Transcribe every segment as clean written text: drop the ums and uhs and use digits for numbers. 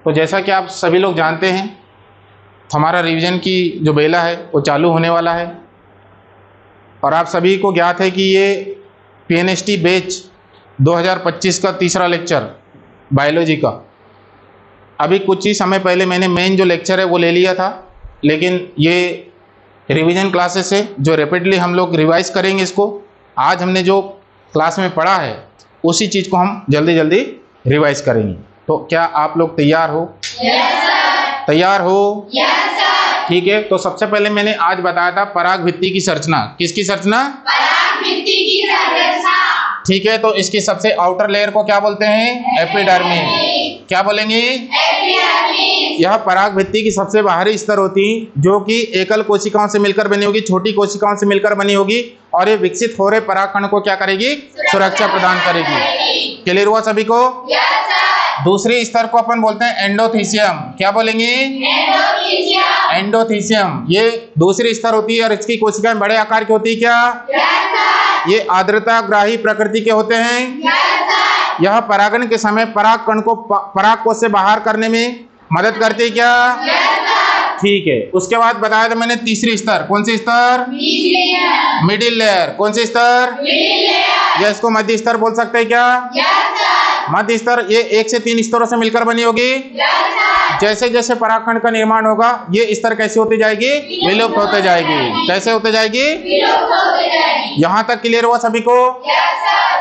तो जैसा कि आप सभी लोग जानते हैं, हमारा रिवीजन की जो बेला है वो चालू होने वाला है। और आप सभी को ज्ञात है कि ये PNST बैच 2025 का तीसरा लेक्चर बायोलॉजी का, अभी कुछ ही समय पहले मैंने मेन जो लेक्चर है वो ले लिया था, लेकिन ये रिवीजन क्लासेस है जो रैपिडली हम लोग रिवाइज करेंगे इसको। आज हमने जो क्लास में पढ़ा है उसी चीज़ को हम जल्दी जल्दी रिवाइज करेंगे। तो क्या आप लोग तैयार हो? तैयार हो? ठीक है। तो सबसे पहले मैंने आज बताया था पराग भित्ति की संरचना। किसकी संरचना? पराग भित्ति की संरचना। ठीक है। तो इसकी सबसे आउटर लेयर को क्या बोलते हैं? एपिडर्मिस। क्या बोलेंगे? एपिडर्मिस। यह पराग भित्ति की सबसे बाहरी स्तर होती, जो कि एकल कोशिकाओं से मिलकर बनी होगी, छोटी कोशिकाओं से मिलकर बनी होगी, और ये विकसित हो रहे परागकण को क्या करेगी? सुरक्षा प्रदान करेगी। क्लियर हुआ सभी को? दूसरी स्तर को अपन बोलते हैं एंडोथीसियम। क्या बोलेंगे? एंडोथीसियम। ये दूसरी स्तर होती है और इसकी कोशिकाएं बड़े आकार की होती है। क्या ये आर्द्रता ग्राही प्रकृति के होते हैं? यह परागण के समय परागकण को परागकोश से बाहर करने में मदद करती है। क्या? ठीक है। उसके बाद बताया था मैंने तीसरी स्तर। कौन सी स्तर? Middle layer. कौन सी स्तर? या इसको मध्य स्तर बोल सकते हैं। क्या मध्य स्तर? ये 1 से 3 स्तरों से मिलकर बनी होगी। जैसे जैसे परागकण का निर्माण होगा ये स्तर कैसे होती जाएगी? विलुप्त होते जाएगी। कैसे होते जाएगी? यहाँ तक क्लियर हुआ सभी को?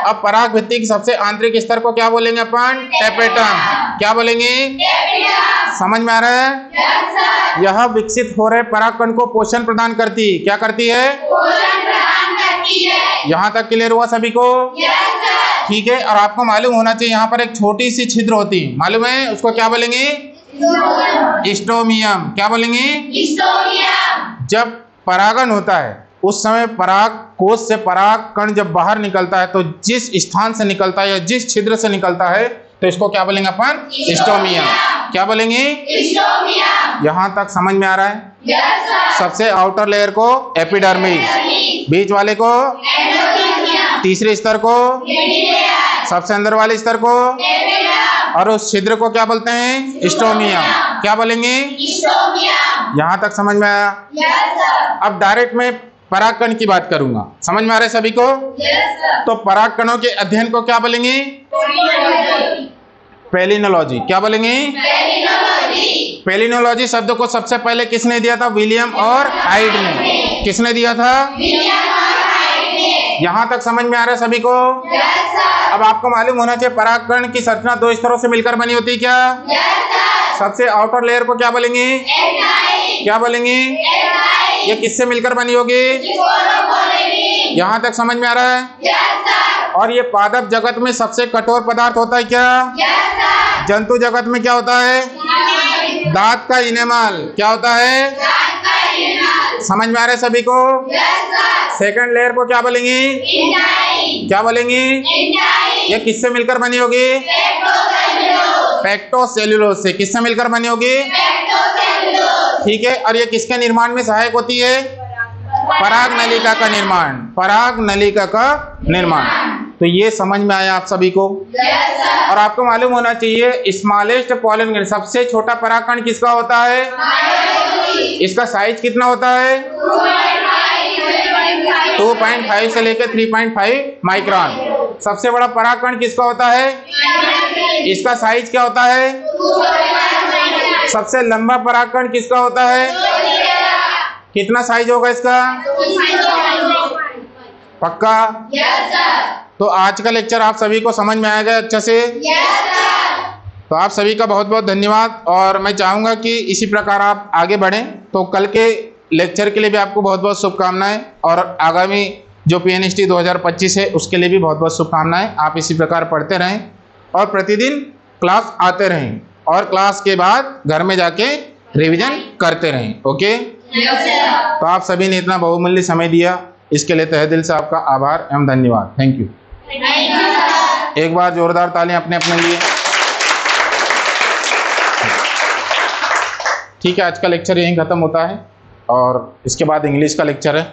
अब पराग भित्ति की सबसे आंतरिक स्तर को क्या बोलेंगे अपन? टेपेटम। क्या बोलेंगे? समझ में आ रहा है? यह विकसित हो रहे परागकण को पोषण प्रदान करती। क्या करती है? यहाँ तक क्लियर हुआ सभी को? ठीक है। और आपको मालूम होना चाहिए यहाँ पर एक छोटी सी छिद्र होती, मालूम है? उसको क्या बोलेंगे? स्टोमियम। क्या बोलेंगे? जब परागन होता है उस समय पराग कोश से पराग कण जब बाहर निकलता है तो जिस स्थान से निकलता है या जिस छिद्र से निकलता है तो इसको क्या बोलेंगे अपन? स्टोमियम। क्या बोलेंगे? यहाँ तक समझ में आ रहा है? सबसे आउटर लेयर को एपिडर्मिस, बीच वाले को, तीसरे स्तर को, सबसे अंदर वाले स्तर को, और उस छिद्र को क्या बोलते हैं? स्टोमियम। क्या बोलेंगे? यहाँ तक समझ में आया? अब डायरेक्ट मैं परागकण की बात करूंगा। समझ में आ रहा है सभी को? तो परागकणों के अध्ययन को क्या बोलेंगे? पेलिनोलॉजी। क्या बोलेंगे? पेलिनोलॉजी शब्द को सबसे पहले किसने दिया था? विलियम और हाइड ने। किसने दिया था? यहाँ तक समझ में आ रहा है सभी को? अब आपको मालूम होना चाहिए परागकण की संरचना 2 स्तरों से मिलकर बनी होती है। क्या? सबसे आउटर लेयर को क्या बोलेंगे? क्या बोलेंगे? ये किससे मिलकर बनी होगी? यहाँ तक समझ में आ रहा है? और ये पादप जगत में सबसे कठोर पदार्थ होता है। क्या? जंतु जगत में क्या होता है? दांत का इनेमल। क्या होता है? समझ में आ रहा है सभी को? सेकंड लेयर को क्या बोलेंगे? क्या बोलेंगे? ये किससे मिलकर बनी होगी? पेक्टोसेलुलोज से। किससे मिलकर बनी होगी? ठीक है। और ये किसके निर्माण में सहायक होती है? पराग नलिका का निर्माण। पराग नलिका का निर्माण। तो ये समझ में आया आप सभी को? और आपको मालूम होना चाहिए स्मॉलेस्ट पॉलन ग्रेन, सबसे छोटा परागकण किसका होता है? इसका साइज कितना होता है? 2.5 से लेकर 3.5 माइक्रोन। सबसे बड़ा परागकण किसका होता है? इसका साइज क्या होता है? सबसे लंबा परागकण किसका होता है? कितना साइज होगा इसका? पक्का? तो आज का लेक्चर आप सभी को समझ में आएगा अच्छे से? तो आप सभी का बहुत बहुत धन्यवाद। और मैं चाहूँगा कि इसी प्रकार आप आगे बढ़ें। तो कल के लेक्चर के लिए भी आपको बहुत बहुत शुभकामनाएं, और आगामी जो PNST 2025 है उसके लिए भी बहुत बहुत शुभकामनाएं। आप इसी प्रकार पढ़ते रहें और प्रतिदिन क्लास आते रहें, और क्लास के बाद घर में जाके रिवीजन करते रहें। ओके? तो आप सभी ने इतना बहुमूल्य समय दिया, इसके लिए तहे दिल से आपका आभार एवं धन्यवाद। Thank you. एक बार जोरदार तालियां अपने अपने लिए। ठीक है, आज का लेक्चर यहीं ख़त्म होता है और इसके बाद इंग्लिश का लेक्चर है।